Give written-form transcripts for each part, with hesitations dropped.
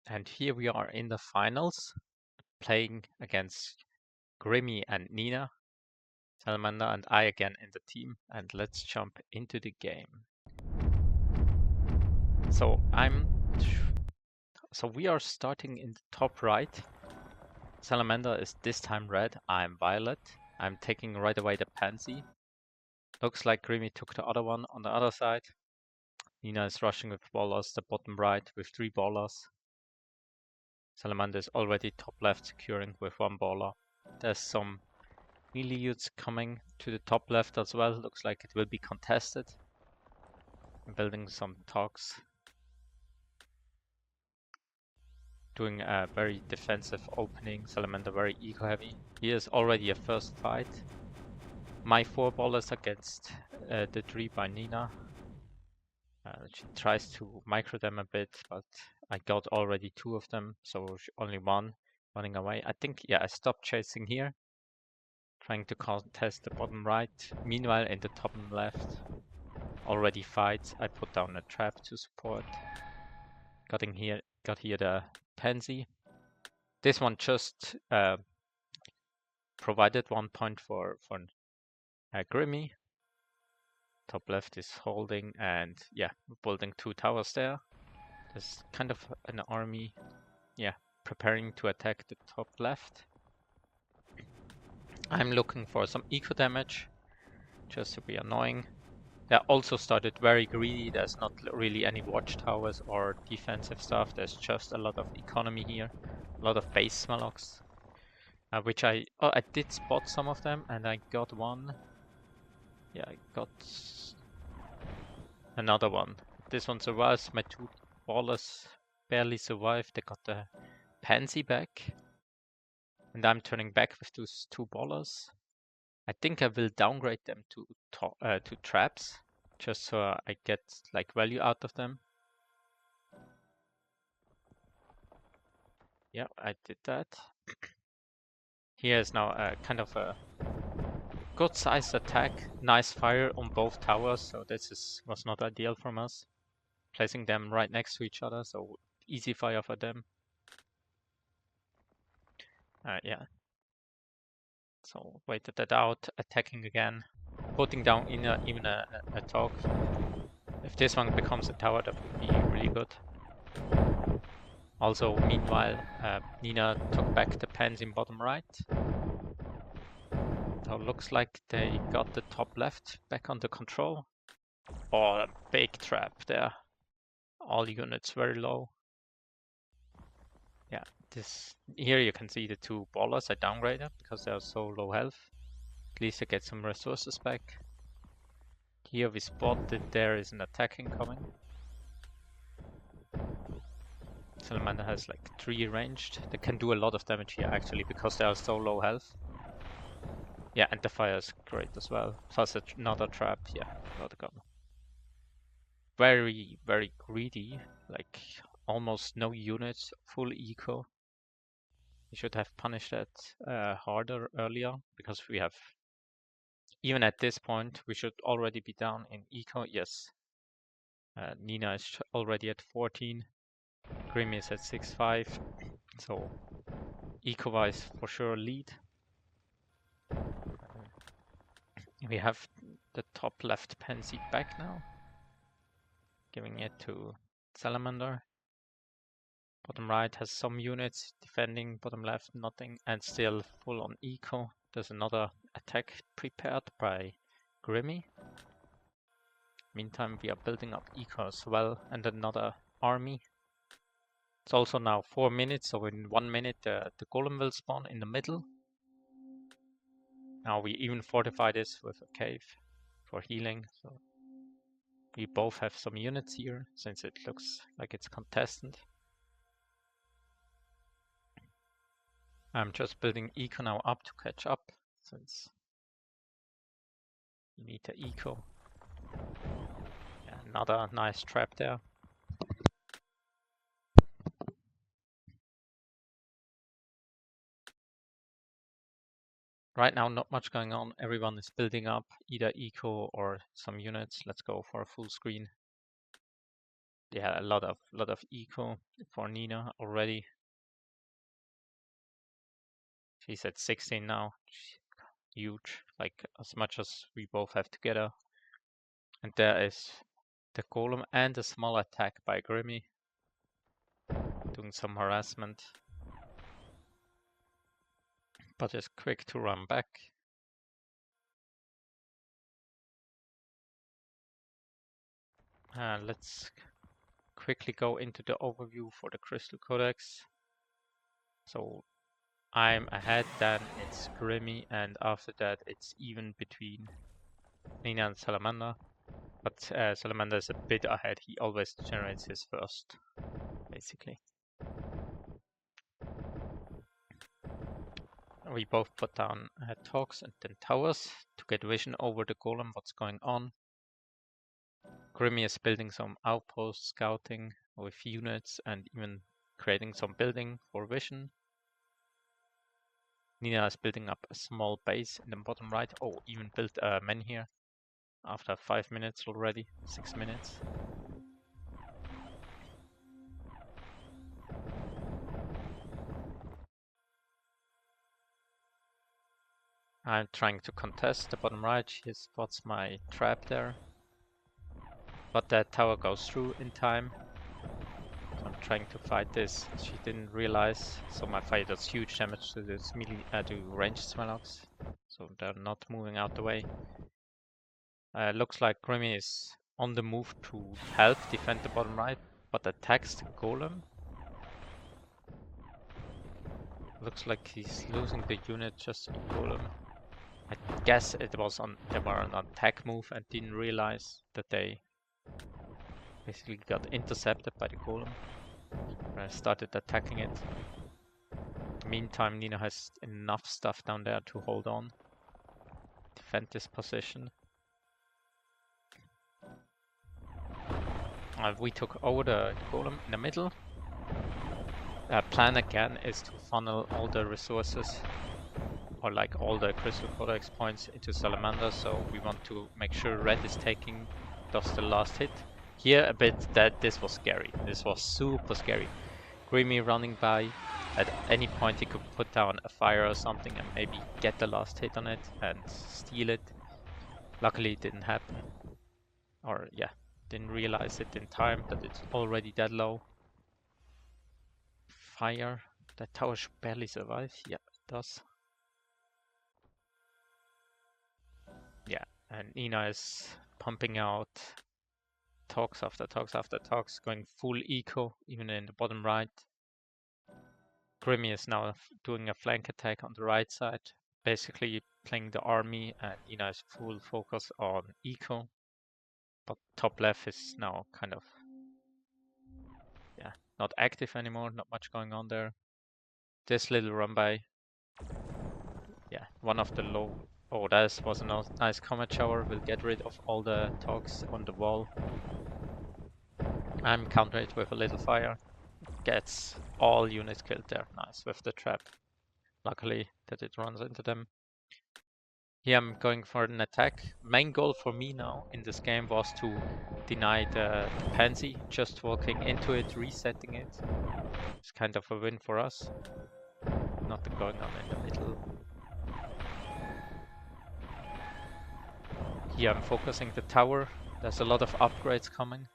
And here we are in the finals, playing against Grimmy and Nina, Salamander and I again in the team. And let's jump into the game. So we are starting in the top right. Salamander is this time red. I'm violet. I'm taking right away the pansy. Looks like Grimmy took the other one on the other side. Nina is rushing with ballers, the bottom right with 3 ballers. Salamander is already top left securing with 1 baller. There's some melee youths coming to the top left as well. Looks like it will be contested. I'm building some talks. Doing a very defensive opening. Salamander very eco heavy. Here's already a first fight. My 4 ballers against the 3 by Nina. She tries to micro them a bit, but I got already 2 of them, so only 1 running away. I think, yeah, I stopped chasing here. Trying to contest the bottom right. Meanwhile, in the top and left, already fights. I put down a trap to support. Got here the pansy. This one just provided 1 point for Grimmy. Top left is holding, and yeah, building 2 towers there. There's kind of an army, yeah, preparing to attack the top left. I'm looking for some eco damage, just to be annoying. They also started very greedy. There's not really any watchtowers or defensive stuff. There's just a lot of economy here, a lot of base Smelogs, which I did spot some of them, and I got one. Yeah, I got another one. This one survives. My 2 ballers barely survived. They got the pansy back, and I'm turning back with those 2 ballers. I think I will downgrade them to traps, just so I get like value out of them. Yeah, I did that. Here is now a kind of a good sized attack. Nice fire on both towers, so this was not ideal from us. Placing them right next to each other, so easy fire for them. Yeah. So waited that out, attacking again, putting down even a talk. If this one becomes a tower, that would be really good. Also, meanwhile, Nina took back the pens in bottom right. So looks like they got the top left back under control. Oh, a big trap there. All units very low. Yeah, here you can see the 2 ballers I downgraded because they are so low health. At least I get some resources back. Here we spot that there is an attack incoming. Salamander has like 3 ranged. They can do a lot of damage here actually because they are so low health. Yeah, and the fire is great as well. Plus another trap. Yeah, another gun. Very, very greedy. Like almost no units, full eco. We should have punished that harder earlier because we have, even at this point, we should already be down in eco. Yes. Nina is already at 14. Grim is at 6.5. So eco-wise for sure lead. We have the top left pansy back now. Giving it to Salamander. Bottom right has some units defending, bottom left nothing, and still full on eco. There's another attack prepared by Grimmy. Meantime, we are building up eco as well, and another army. It's also now 4 minutes, so in 1 minute the golem will spawn in the middle. Now we even fortify this with a cave for healing, so we both have some units here, since it looks like it's contested. I'm just building eco now up to catch up, since you need the eco. Yeah, another nice trap there. Right now, not much going on. Everyone is building up either eco or some units. Let's go for a full screen. yeah, a lot of eco for Nina already. She's at 16 now. Huge, like as much as we both have together. And there is the golem and a small attack by Grimmy, doing some harassment. But is quick to run back. Let's quickly go into the overview for the Crystal Codex. So I'm ahead, then it's Grimmy, and after that it's even between Nina and Salamander. But Salamander is a bit ahead. He always generates his first, basically. We both put down talks and then towers to get vision over the golem, what's going on. Grimmy is building some outposts, scouting with units, and even creating some building for vision. Nina is building up a small base in the bottom right. Oh, even built a man here after 5 minutes already, 6 minutes. I'm trying to contest the bottom right. She spots my trap there. But that tower goes through in time. So I'm trying to fight this. She didn't realize. So my fight does huge damage to this melee, to ranged Smelogs. So they're not moving out the way. Looks like Grimmy is on the move to help defend the bottom right, but attacks the golem. Looks like he's losing the unit just to the golem. I guess it was they were on an attack move and didn't realize that they basically got intercepted by the golem. I started attacking it. Meantime, Nina has enough stuff down there to hold on, defend this position. We took over the golem in the middle. Plan again is to funnel all the resources, or like all the Crystal Codex points, into Salamander, so we want to make sure red is taking does the last hit. Here a bit that this was scary. This was super scary. Grimmy running by. At any point he could put down a fire or something and maybe get the last hit on it and steal it. Luckily it didn't happen. Or yeah, didn't realize it in time that it's already that low. Fire. That tower should barely survive. Yeah, it does. Yeah, and Nina is pumping out talks after talks after talks, going full eco, even in the bottom right. Grimmy is now doing a flank attack on the right side, basically playing the army, and Nina is full focus on eco. But top left is now kind of, yeah, not active anymore, not much going on there. This little run by, yeah, one of the low. Oh, that was a nice comet shower. We'll get rid of all the talks on the wall. I'm countering it with a little fire. Gets all units killed there. Nice, with the trap. Luckily that it runs into them. Here I'm going for an attack. Main goal for me now in this game was to deny the pansy. Just walking into it, resetting it. It's kind of a win for us. Nothing going on in the middle. Here I'm focusing the tower. There's a lot of upgrades coming.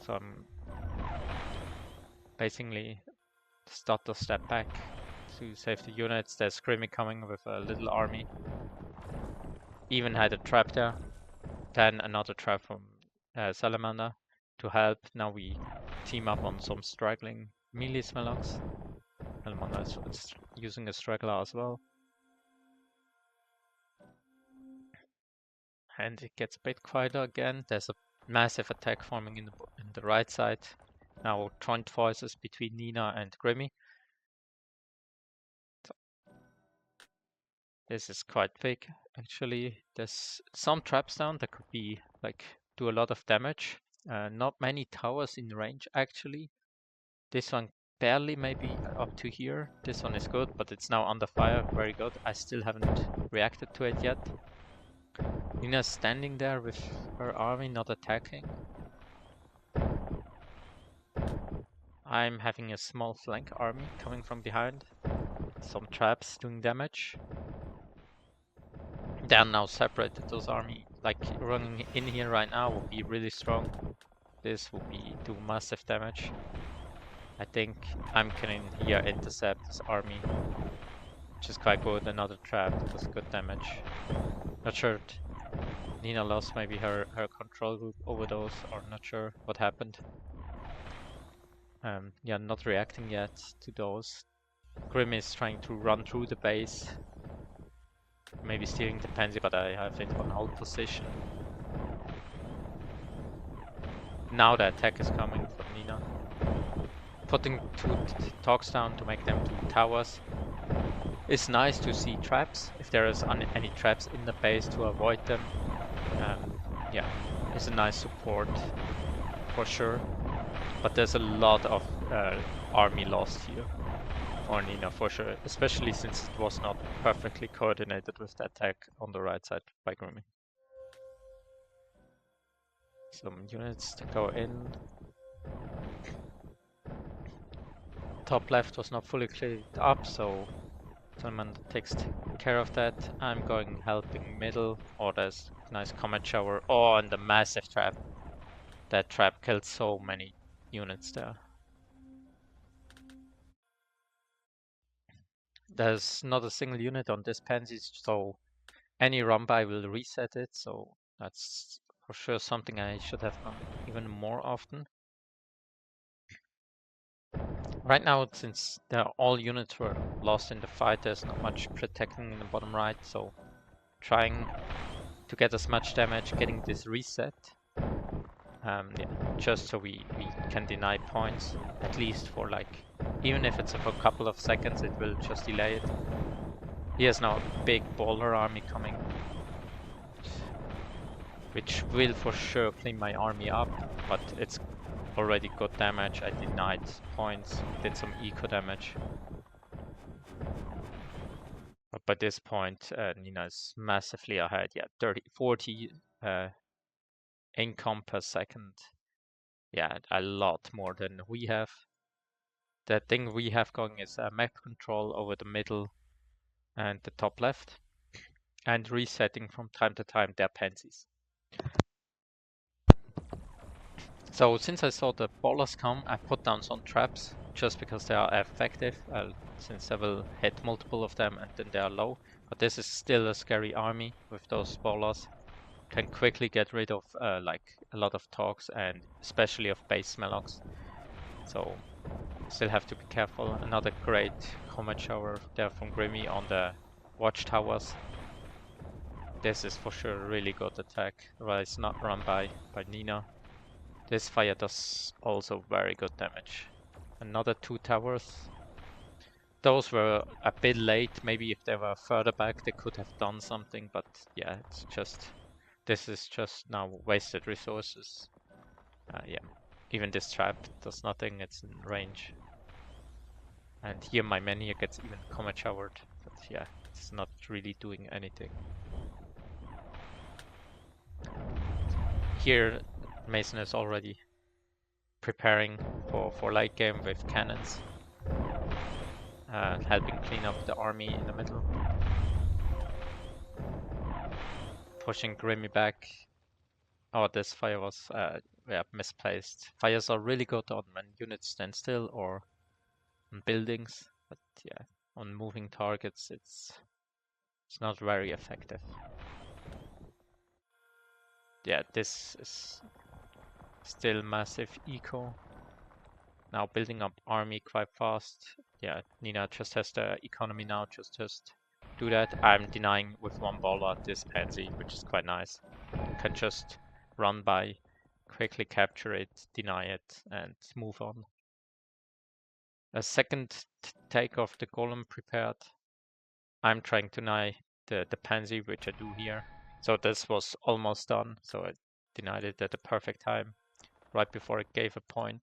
So I'm basically start to step back to save the units. There's Grimmy coming with a little army. Even had a trap there. Then another trap from Salamander to help. Now we team up on some straggling melee Smelogs. Salamander is using a straggler as well. And it gets a bit quieter again. There's a massive attack forming in the right side. Now joint forces between Nina and Grimmy. So this is quite big actually. There's some traps down that could be like do a lot of damage. Not many towers in range actually. This one barely, maybe up to here. This one is good, but it's now under fire. Very good. I still haven't reacted to it yet. Nina's standing there with her army not attacking. I'm having a small flank army coming from behind. Some traps doing damage. They are now separated, those army. Like running in here right now would be really strong. This would do massive damage. I think I'm can here intercept this army, which is quite good. Another trap does good damage. Not sure. Nina lost maybe her control group over those, or not sure what happened. Yeah, not reacting yet to those. Grim is trying to run through the base. Maybe stealing the pansy, but I have it on hold position. Now the attack is coming from Nina. Putting 2 talks down to make them 2 towers. It's nice to see traps, if there is any traps in the base to avoid them. Yeah, it's a nice support for sure. But there's a lot of army lost here for Nina for sure, especially since it was not perfectly coordinated with the attack on the right side by Grimmy. Some units to go in. Top left was not fully cleared up, so Salamander takes care of that. I'm going helping middle. Oh, there's nice comet shower. Oh, and the massive trap. That trap killed so many units there. There's not a single unit on this pansy, so any run by will reset it. So that's for sure something I should have done even more often. Right now, since all units were lost in the fight, there's not much protecting in the bottom right, so trying to get as much damage, getting this reset. Yeah, just so we can deny points, at least for like, even if it's for a couple of seconds, it will just delay it. He has now a big baller army coming, which will for sure clean my army up, but it's already got damage. I denied points, did some eco damage. But by this point, Nina is massively ahead. Yeah, 40 income per second. Yeah, a lot more than we have. The thing we have going is map control over the middle and the top left, and resetting from time to time their pansies. So since I saw the ballers come, I put down some traps just because they are effective, since I will hit multiple of them and then they are low. But this is still a scary army with those ballers. Can quickly get rid of like a lot of talks and especially of base Smelogs. So still have to be careful. Another great comet shower there from Grimmy on the watchtowers. This is for sure a really good attack. Well, it's not run by Nina. This fire does also very good damage. Another 2 towers. Those were a bit late. Maybe if they were further back they could have done something, but yeah, it's just, this is just now wasted resources. Yeah, even this trap does nothing, it's in range. And here my man here gets even comet showered, but yeah, it's not really doing anything. Here Mason is already preparing for late game with cannons, helping clean up the army in the middle. Pushing Grimmy back. Oh, this fire was yeah, misplaced. Fires are really good on when units stand still or on buildings, but yeah, on moving targets it's not very effective. Yeah, this is still massive eco. Now building up army quite fast. Yeah, Nina just has the economy now, just do that. I'm denying with 1 baller this pansy, which is quite nice. Can just run by, quickly capture it, deny it, and move on. A second take of the golem prepared. I'm trying to deny the pansy, which I do here. So this was almost done, so I denied it at the perfect time, right before it gave a point.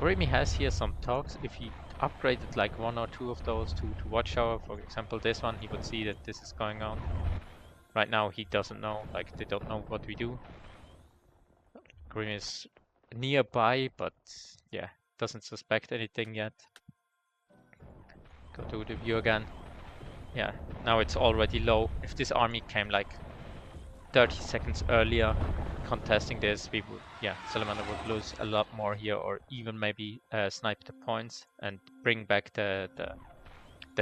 Grimmy has here some talks. If he upgraded like 1 or 2 of those to watchtower, for example this one, he would see that this is going on. Right now he doesn't know, like they don't know what we do. Grim is nearby, but yeah, doesn't suspect anything yet. Go to the view again. Yeah, now it's already low. If this army came like 30 seconds earlier contesting this, we would, yeah, Salamander would lose a lot more here, or even maybe snipe the points and bring back the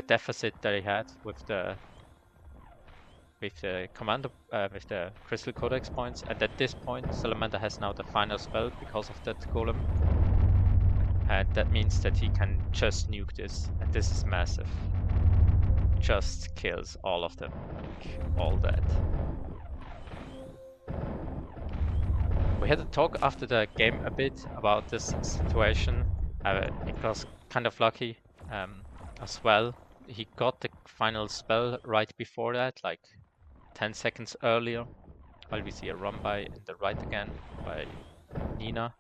deficit that he had with the commander with the Crystal Codex points. And at this point, Salamander has now the final spell because of that golem, and that means that he can just nuke this, and this is massive. Just kills all of them, like all that. We had a talk after the game a bit about this situation. It was kind of lucky as well. He got the final spell right before that, like 10 seconds earlier, while we see a run by in the right again by Nina.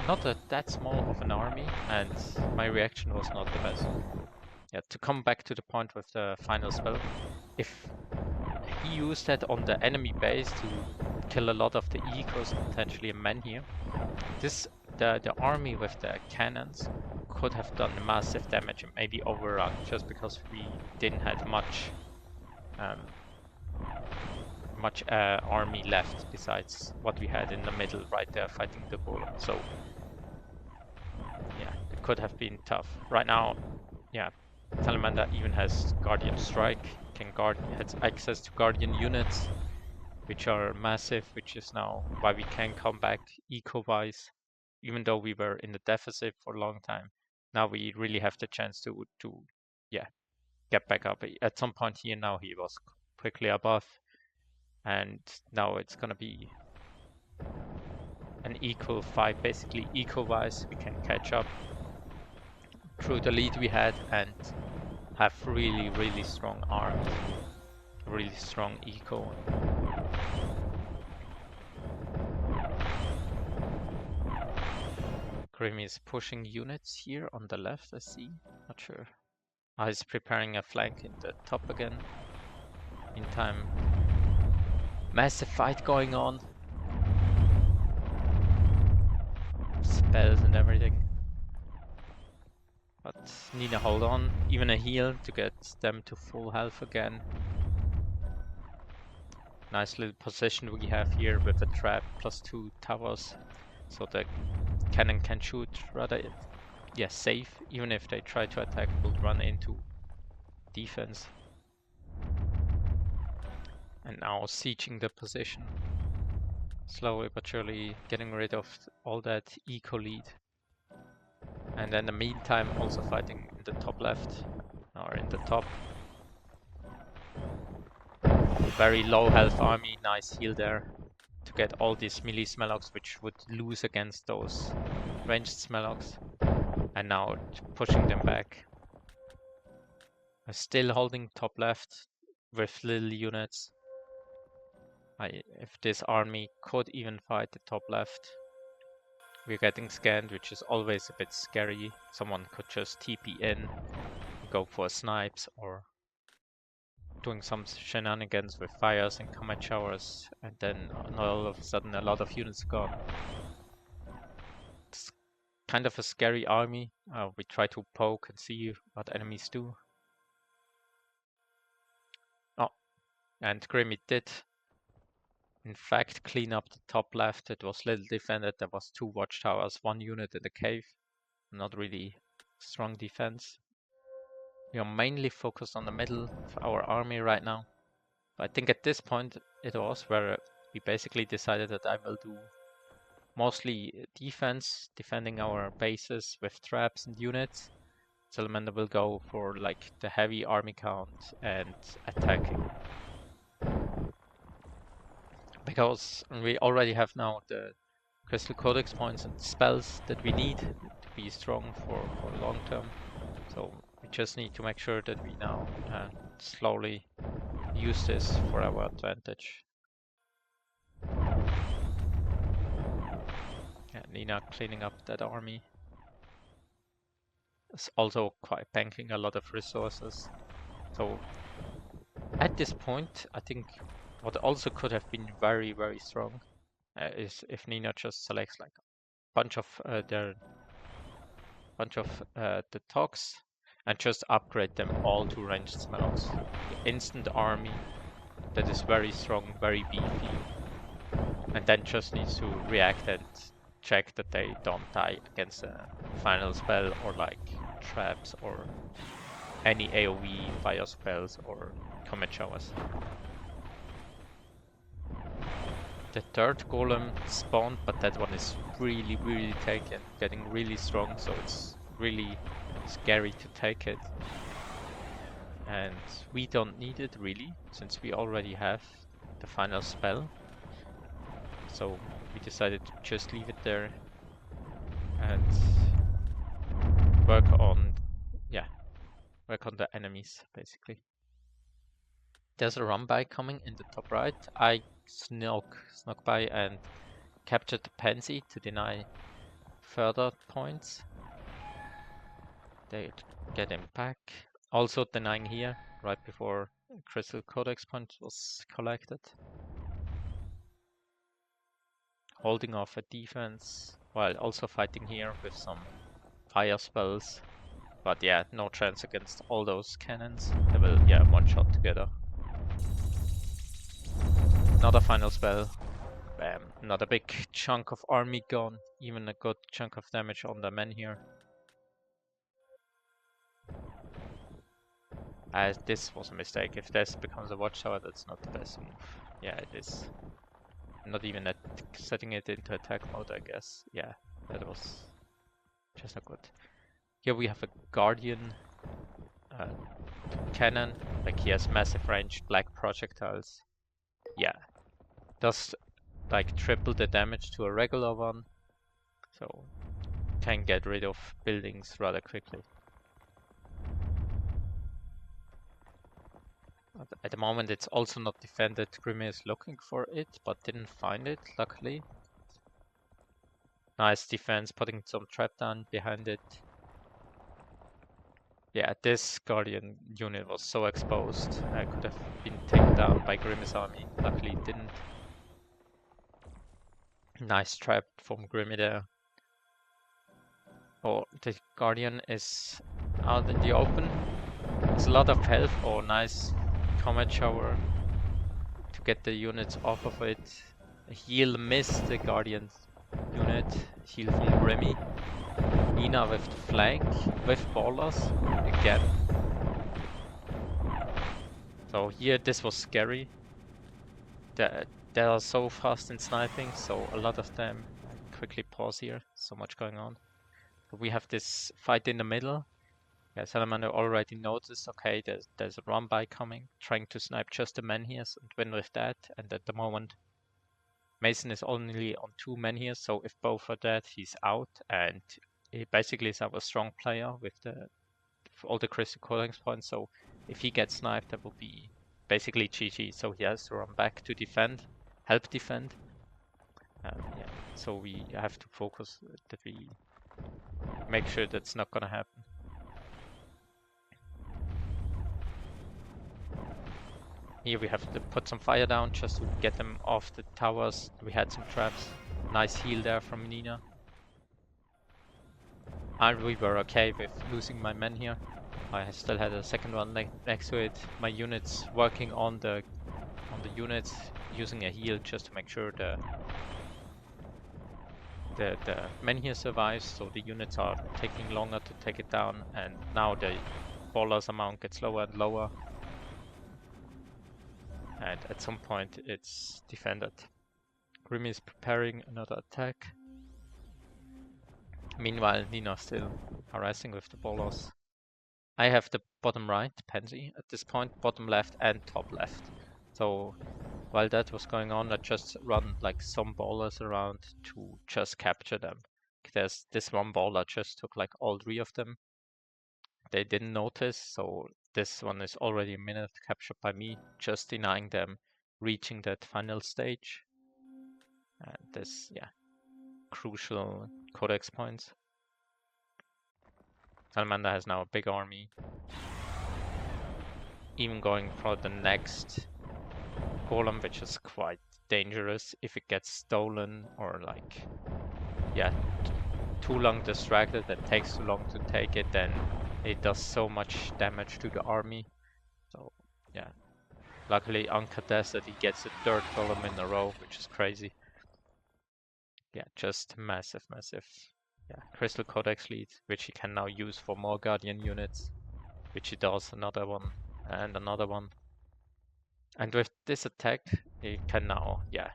Not that small of an army, and my reaction was not the best. Yeah, to come back to the point with the final spell, if he used that on the enemy base to kill a lot of the ecos and potentially a man here, the army with the cannons could have done massive damage and maybe overrun, just because we didn't have much army left besides what we had in the middle right there fighting the golem. So yeah, it could have been tough. Right now, yeah, Salamander even has Guardian Strike, has access to Guardian units, which are massive, which is now why we can come back eco-wise, even though we were in the deficit for a long time. Now we really have the chance to yeah, get back up. At some point here now he was quickly above, and now it's gonna be an equal fight, basically eco-wise. We can catch up through the lead we had and have really strong arms, really strong eco. Grim is pushing units here on the left, I see. Not sure. He's preparing a flank in the top again. Meantime, massive fight going on. Spells and everything. But Nina hold on, even a heal to get them to full health again. Nice little position we have here with a trap +2 towers, so the cannon can shoot rather, yeah, safe. Even if they try to attack, will run into defense. And now sieging the position, slowly but surely getting rid of all that eco lead. And in the meantime, also fighting in the top left, or in the top. Very low health army, nice heal there to get all these melee Smelogs, which would lose against those ranged Smelogs. And now pushing them back. Still holding top left with little units. If this army could even fight the top left. We're getting scanned, which is always a bit scary. Someone could just TP in, go for snipes, or doing some shenanigans with fires and comet showers, and then all of a sudden a lot of units gone. It's kind of a scary army. We try to poke and see what enemies do. Oh, and Grimmy did in fact clean up the top left. It was little defended. There was 2 watchtowers, 1 unit in the cave. Not really strong defense. We are mainly focused on the middle of our army right now. But I think at this point it was where we basically decided that I will do mostly defense, defending our bases with traps and units. Salamander will go for like the heavy army count and attacking. Because we already have now the Crystal Codex points and spells that we need to be strong for long term. So we just need to make sure that we now slowly use this for our advantage. Yeah, Nina cleaning up that army. is also quite banking a lot of resources. So at this point, I think what also could have been very, very strong is if Nina just selects like a bunch of the talks and just upgrade them all to ranged Smelogs. Instant army that is very strong, very beefy, and then just needs to react and check that they don't die against a final spell or like traps or any AoE fire spells or comet showers. The third golem spawned, but that one is really, really taken, getting really strong, so it's really scary to take it. And we don't need it really, since we already have the final spell. So we decided to just leave it there and work on the enemies basically. There's a run by coming in the top right. I snuck by and captured the pansy to deny further points. They get him back. Also denying here right before Crystal Codex point was collected. Holding off a defense while also fighting here with some fire spells. But yeah, no chance against all those cannons. They will, one shot together. Another final spell. Bam. Another big chunk of army gone. Even a good chunk of damage on the men here. As this was a mistake. If this becomes a watchtower, that's not the best move. Yeah, it is. Not even setting it into attack mode, I guess. Yeah, that was just not good. Here we have a Guardian cannon. Like he has massive range, black projectiles. Yeah, does like triple the damage to a regular one. So can get rid of buildings rather quickly. At the moment it's also not defended. Grimmy is looking for it, but didn't find it, luckily. Nice defense, putting some trap down behind it. Yeah, this Guardian unit was so exposed. I could have been taken down by Grimmy's army. Luckily it didn't. Nice trap from Grimmy there. Oh, the Guardian is out in the open. There's a lot of health. Oh, nice comet shower to get the units off of it. A heal missed the Guardian unit. Heal from Grimmy. Nina with the flank, with ballers again. So here this was scary. They are so fast in sniping, so a lot of them. Quickly pause here, so much going on. We have this fight in the middle. Yeah, Salamander already noticed, okay, there's a run by coming, trying to snipe just the men here and win with that. And at the moment, Mason is only on 2 men here, so if both are dead, he's out. And he basically is our strong player with all the crystal codex points. So if he gets sniped, that will be basically GG. So he has to run back to defend, help defend. Yeah, so we have to focus that we make sure that's not gonna happen. Here we have to put some fire down just to get them off the towers. We had some traps. Nice heal there from Nina. And we were okay with losing my men here. I still had a second one next to it. My units working on the units, using a heal just to make sure the men here survives. So the units are taking longer to take it down, and now the ballers amount gets lower and lower. And at some point it's defended. Grimmy is preparing another attack. Meanwhile, Nina still harassing with the ballers. I have the bottom right pansy at this point, bottom left and top left. So while that was going on, I just run like some ballers around to just capture them. There's this one baller just took like all 3 of them. They didn't notice, so this one is already a minute captured by me, just denying them reaching that final stage. And this, yeah, crucial codex points. Salamander has now a big army. Even going for the next golem, which is quite dangerous if it gets stolen or like, yeah, too long distracted, that takes too long to take it, then it does so much damage to the army. So yeah, luckily uncontested, he gets a third golem in a row, which is crazy. Yeah, just massive. Yeah, Crystal Codex lead, which he can now use for more Guardian units, which he does, another one and another one. And with this attack, he can now, yeah,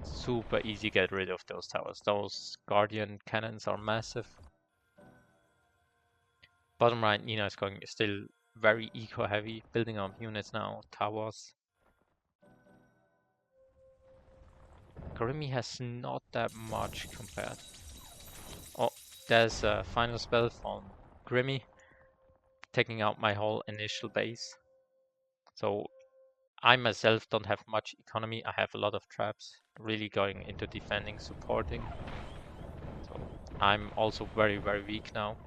super easy get rid of those towers. Those Guardian cannons are massive. Bottom right, Nina is going still very eco heavy, building up units now, towers. Grimmy has not that much compared. Oh, there's a final spell from Grimmy, taking out my whole initial base. So I myself don't have much economy. I have a lot of traps, really going into defending, supporting. So I'm also very weak now.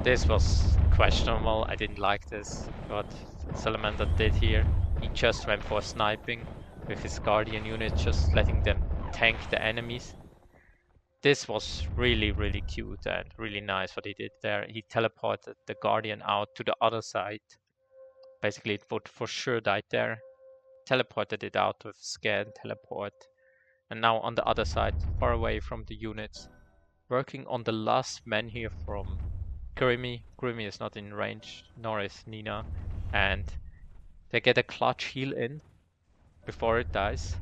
This was questionable. I didn't like this. What Salamander did here, he just went for sniping with his Guardian unit, just letting them tank the enemies. This was really cute and really nice what he did there. He teleported the Guardian out to the other side. Basically, it would for sure die there. Teleported it out with scan teleport. And now on the other side, far away from the units. Working on the last man here from Grimmy. Grimmy is not in range, nor is Nina. And they get a clutch heal in before it dies.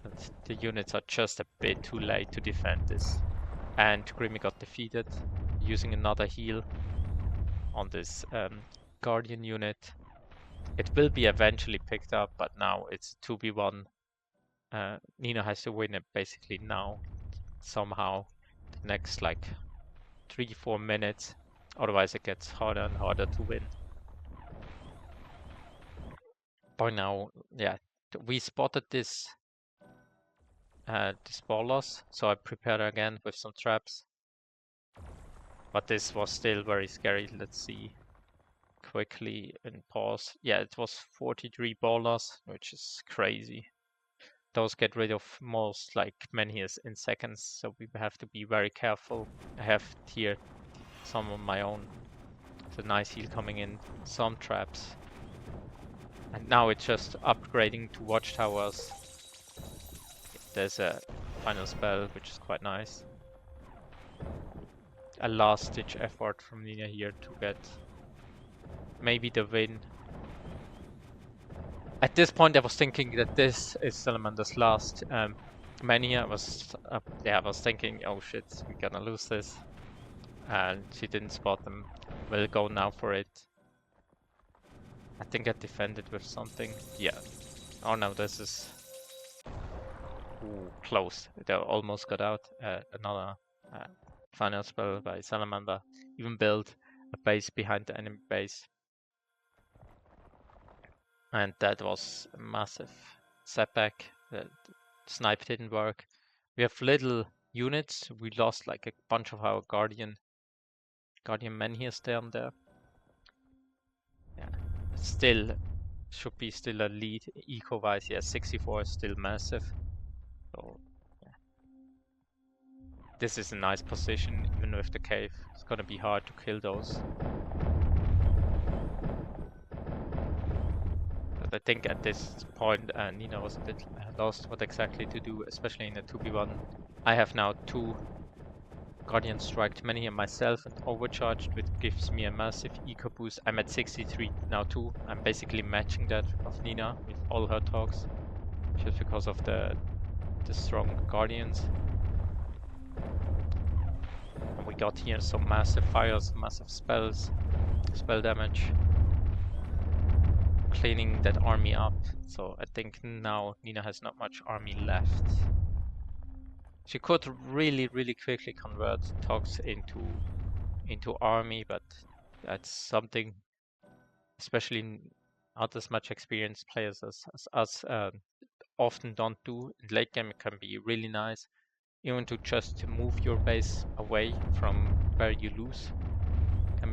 But the units are just a bit too late to defend this. And Grimmy got defeated using another heal on this Guardian unit. It will be eventually picked up, but now it's 2v1. Nina has to win it basically now, somehow, the next like 3-4 minutes. Otherwise it gets harder and harder to win. By now, yeah, we spotted this ball loss, so I prepared again with some traps. But this was still very scary. Let's see quickly and pause. Yeah, it was 43 ball loss, which is crazy. Those get rid of most like menhirs in seconds, so we have to be very careful. I have here some of my own. It's a nice heal coming in, some traps. And now it's just upgrading to watchtowers. There's a final spell, which is quite nice. A last-ditch effort from Nina here to get maybe the win. At this point, I was thinking that this is Salamander's last mania. I was thinking, oh shit, we're gonna lose this. And she didn't spot them. We'll go now for it. I think I defended with something. Yeah. Oh no, this is... Ooh, close. They almost got out. Another final spell by Salamander. Even build a base behind the enemy base. And that was a massive setback. The snipe didn't work. We have little units. We lost like a bunch of our Guardian men here down there. Yeah. Still should be still a lead eco-wise. Yeah, 64 is still massive. So yeah. This is a nice position, even with the cave. It's gonna be hard to kill those. But I think at this point Nina was a bit lost what exactly to do, especially in a 2v1. I have now 2 Guardian Strike Menhir myself and overcharged, which gives me a massive eco boost. I'm at 63 now too. I'm basically matching that of Nina with all her talks, just because of the strong Guardians. And we got here some massive fires, massive spells, spell damage, cleaning that army up. So I think now Nina has not much army left. She could really quickly convert Tox into army, but that's something especially not as much experienced players as us often don't do. In late game it can be really nice, even to just move your base away from where you lose.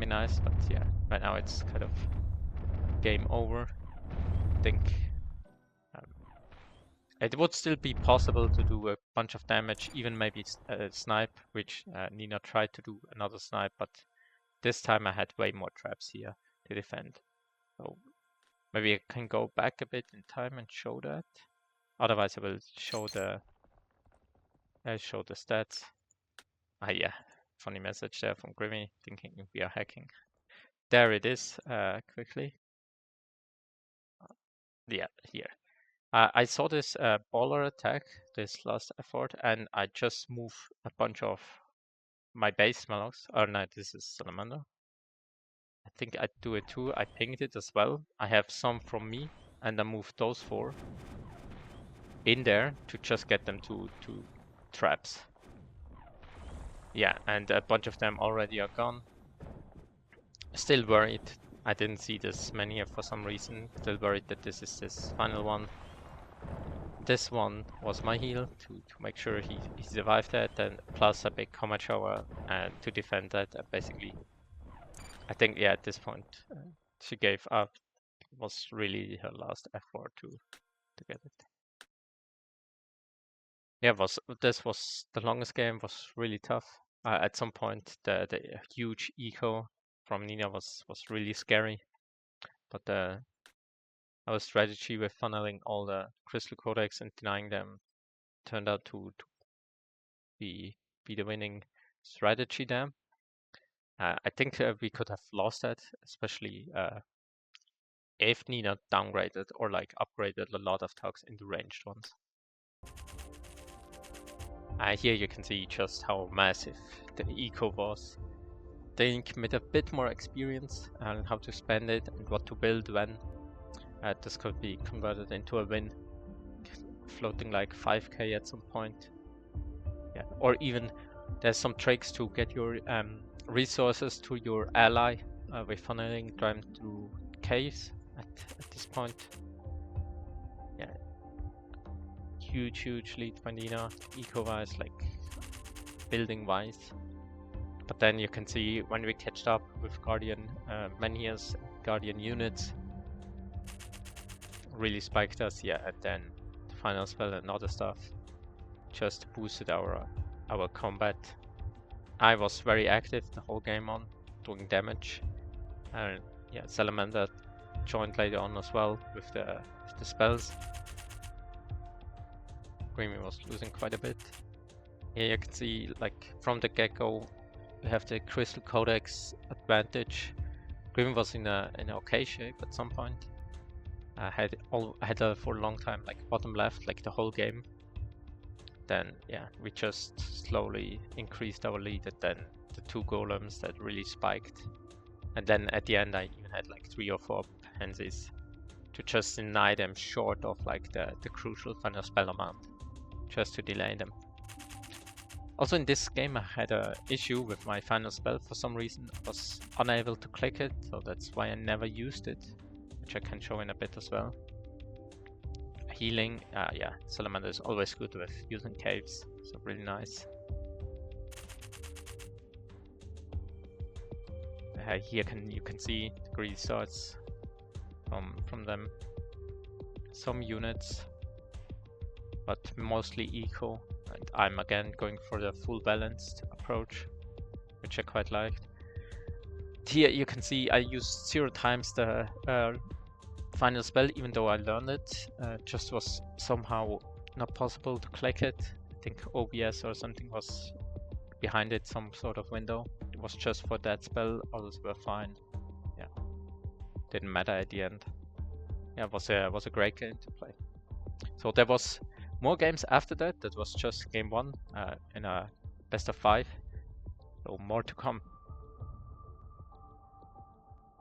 be nice, but yeah, right now it's kind of game over. I think it would still be possible to do a bunch of damage, even maybe snipe, which Nina tried to do another snipe, but this time I had way more traps here to defend. So maybe I can go back a bit in time and show that. Otherwise, I will show the stats. Ah, yeah, funny message there from Grimmy, thinking we are hacking. There it is, quickly. Yeah, here. I saw this baller attack, this last effort, and I just moved a bunch of my base Smelogs. Oh no, this is Salamander. I think I do it too. I pinged it as well. I have some from me, and I moved those 4 in there to just get them to traps. Yeah, and a bunch of them already are gone. Still worried. I didn't see this many for some reason. Still worried that this is this final one. This one was my heal to make sure he survived that, and plus a big combat shower to defend that. Basically, I think yeah, at this point she gave up. It was really her last effort to get it. Yeah, this was the longest game. Was really tough. At some point, the huge eco from Nina was really scary, but our strategy with funneling all the crystal codex and denying them turned out to be the winning strategy there. I think we could have lost that, especially if Nina downgraded or like upgraded a lot of tugs into ranged ones. Here you can see just how massive the eco was. Think with a bit more experience and how to spend it and what to build when, this could be converted into a win, floating like 5k at some point. Yeah, or even there's some tricks to get your resources to your ally with funneling them through caves at this point. Yeah, huge lead by Nina, eco-wise, like building-wise. But then you can see when we catched up with Guardian Menhirs, Guardian units, really spiked us, yeah, and then the final spell and other stuff just boosted our combat. I was very active the whole game on, doing damage, and yeah, Salamander joined later on as well with the spells. Grimmy was losing quite a bit. Here you can see, like, from the get-go, we have the Crystal Codex advantage. Grimmy was in an okay shape at some point. I had for a long time, like, bottom left, like, the whole game. Then, yeah, we just slowly increased our lead, and then the 2 golems that really spiked. And then at the end, I even had, like, 3 or 4 pansies to just deny them short of, like, the crucial final spell amount, just to delay them. Also in this game I had an issue with my final spell for some reason. I was unable to click it, so that's why I never used it, which I can show in a bit as well. Healing, yeah, Salamander is always good with using caves, so really nice. Here you can see the greedy swords from them. Some units, but mostly eco. And I'm again going for the full balanced approach, which I quite liked. Here you can see I used 0 times the final spell, even though I learned it. Just was somehow not possible to click it. I think OBS or something was behind it, some sort of window. It was just for that spell, others were fine. Yeah, didn't matter at the end. Yeah, it was a great game to play. So there was more games after that. That was just game 1 in a best of 5. So more to come.